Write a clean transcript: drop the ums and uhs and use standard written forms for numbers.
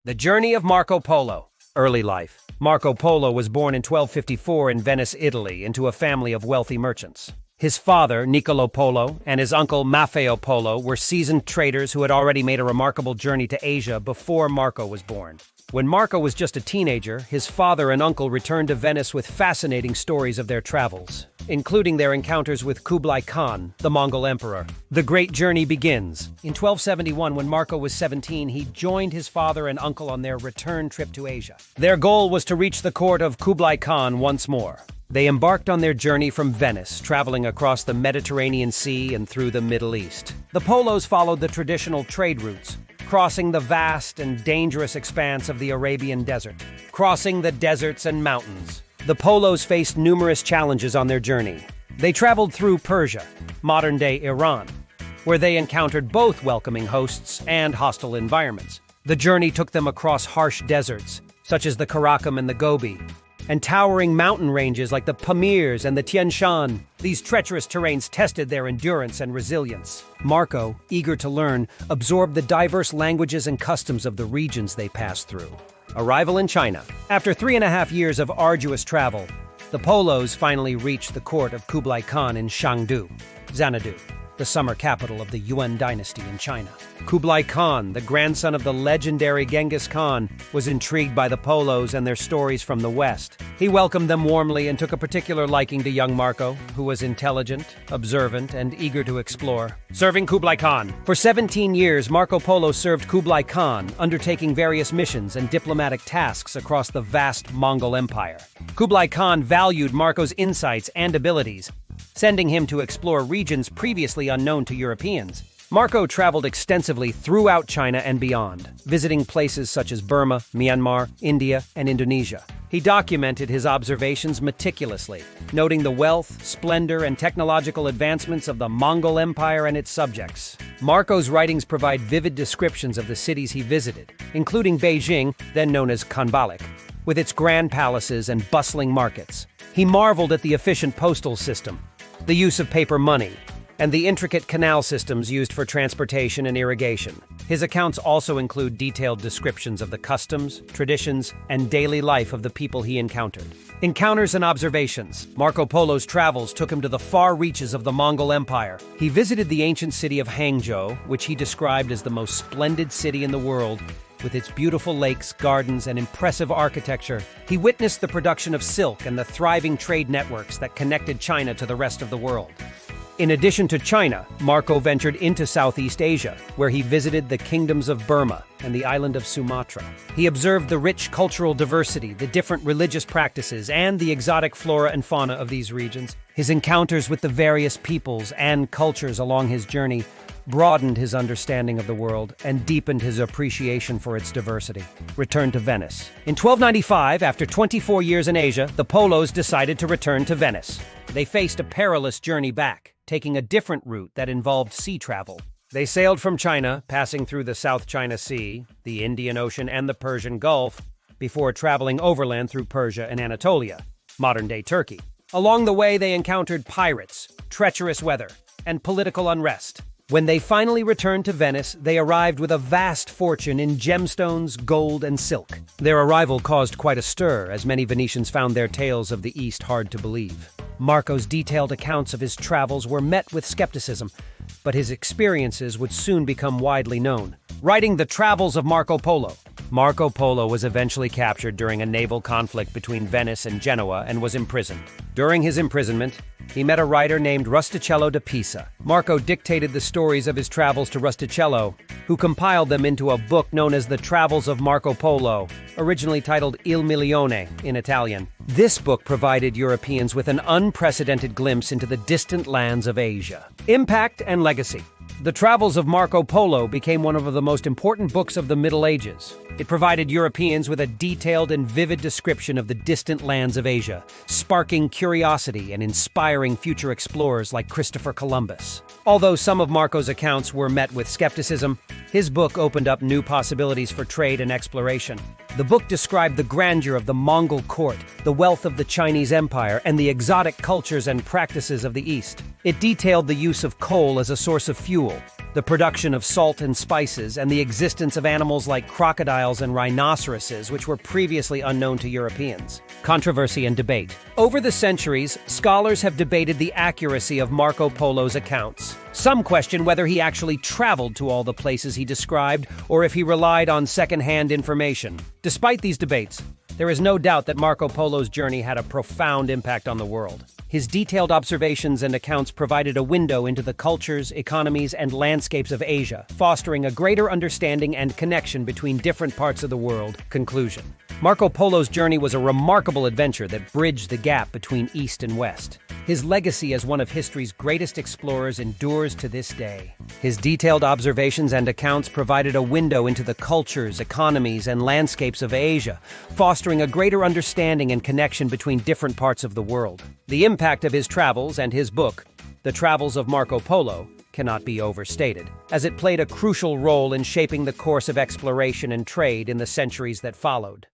The Journey of Marco Polo. Early life. Marco Polo was born in 1254 in Venice, Italy, into a family of wealthy merchants. His father, Niccolo Polo, and his uncle, Maffeo Polo, were seasoned traders who had already made a remarkable journey to Asia before Marco was born. When Marco was just a teenager, his father and uncle returned to Venice with fascinating stories of their travels, including their encounters with Kublai Khan, the Mongol emperor. The great journey begins. In 1271, when Marco was 17, he joined his father and uncle on their return trip to Asia. Their goal was to reach the court of Kublai Khan once more. They embarked on their journey from Venice, traveling across the Mediterranean Sea and through the Middle East. The Polos followed the traditional trade routes, crossing the vast and dangerous expanse of the Arabian Desert. Crossing the deserts and mountains, the Polos faced numerous challenges on their journey. They traveled through Persia, modern-day Iran, where they encountered both welcoming hosts and hostile environments. The journey took them across harsh deserts, such as the Karakum and the Gobi, and towering mountain ranges like the Pamirs and the Tian Shan. These treacherous terrains tested their endurance and resilience. Marco, eager to learn, absorbed the diverse languages and customs of the regions they passed through. Arrival in China. After 3.5 years of arduous travel, the Polos finally reached the court of Kublai Khan in Chengdu, Xanadu, the summer capital of the Yuan dynasty in China. Kublai Khan, the grandson of the legendary Genghis Khan, was intrigued by the Polos and their stories from the West. He welcomed them warmly and took a particular liking to young Marco, who was intelligent, observant, and eager to explore. Serving Kublai Khan. For 17 years, Marco Polo served Kublai Khan, undertaking various missions and diplomatic tasks across the vast Mongol Empire. Kublai Khan valued Marco's insights and abilities, sending him to explore regions previously unknown to Europeans. Marco traveled extensively throughout China and beyond, visiting places such as Burma, Myanmar, India, and Indonesia. He documented his observations meticulously, noting the wealth, splendor, and technological advancements of the Mongol Empire and its subjects. Marco's writings provide vivid descriptions of the cities he visited, including Beijing, then known as Khanbalik, with its grand palaces and bustling markets. He marveled at the efficient postal system, the use of paper money, and the intricate canal systems used for transportation and irrigation. His accounts also include detailed descriptions of the customs, traditions, and daily life of the people he encountered. Encounters and observations. Marco Polo's travels took him to the far reaches of the Mongol Empire. He visited the ancient city of Hangzhou, which he described as the most splendid city in the world, with its beautiful lakes, gardens, and impressive architecture. He witnessed the production of silk and the thriving trade networks that connected China to the rest of the world. In addition to China, Marco ventured into Southeast Asia, where he visited the kingdoms of Burma and the island of Sumatra. He observed the rich cultural diversity, the different religious practices, and the exotic flora and fauna of these regions. His encounters with the various peoples and cultures along his journey broadened his understanding of the world and deepened his appreciation for its diversity. Return to Venice. In 1295, after 24 years in Asia, the Polos decided to return to Venice. They faced a perilous journey back, taking a different route that involved sea travel. They sailed from China, passing through the South China Sea, the Indian Ocean, and the Persian Gulf, before traveling overland through Persia and Anatolia, modern-day Turkey. Along the way, they encountered pirates, treacherous weather, and political unrest. When they finally returned to Venice, they arrived with a vast fortune in gemstones, gold, and silk. Their arrival caused quite a stir, as many Venetians found their tales of the East hard to believe. Marco's detailed accounts of his travels were met with skepticism, but his experiences would soon become widely known. Writing The Travels of Marco Polo. Marco Polo was eventually captured during a naval conflict between Venice and Genoa and was imprisoned. During his imprisonment, he met a writer named Rustichello da Pisa. Marco dictated the stories of his travels to Rustichello, who compiled them into a book known as The Travels of Marco Polo, originally titled Il Milione in Italian. This book provided Europeans with an unprecedented glimpse into the distant lands of Asia. Impact and legacy. The Travels of Marco Polo became one of the most important books of the Middle Ages. It provided Europeans with a detailed and vivid description of the distant lands of Asia, sparking curiosity and inspiring future explorers like Christopher Columbus. Although some of Marco's accounts were met with skepticism, his book opened up new possibilities for trade and exploration. The book described the grandeur of the Mongol court, the wealth of the Chinese Empire, and the exotic cultures and practices of the East. It detailed the use of coal as a source of fuel, the production of salt and spices, and the existence of animals like crocodiles and rhinoceroses, which were previously unknown to Europeans. Controversy and debate. Over the centuries, scholars have debated the accuracy of Marco Polo's accounts. Some question whether he actually traveled to all the places he described, or if he relied on second-hand information. Despite these debates, there is no doubt that Marco Polo's journey had a profound impact on the world. His detailed observations and accounts provided a window into the cultures, economies, and landscapes of Asia, fostering a greater understanding and connection between different parts of the world. Conclusion. Marco Polo's journey was a remarkable adventure that bridged the gap between East and West. His legacy as one of history's greatest explorers endures to this day. His detailed observations and accounts provided a window into the cultures, economies, and landscapes of Asia, fostering a greater understanding and connection between different parts of the world. The impact of his travels and his book, The Travels of Marco Polo, cannot be overstated, as it played a crucial role in shaping the course of exploration and trade in the centuries that followed.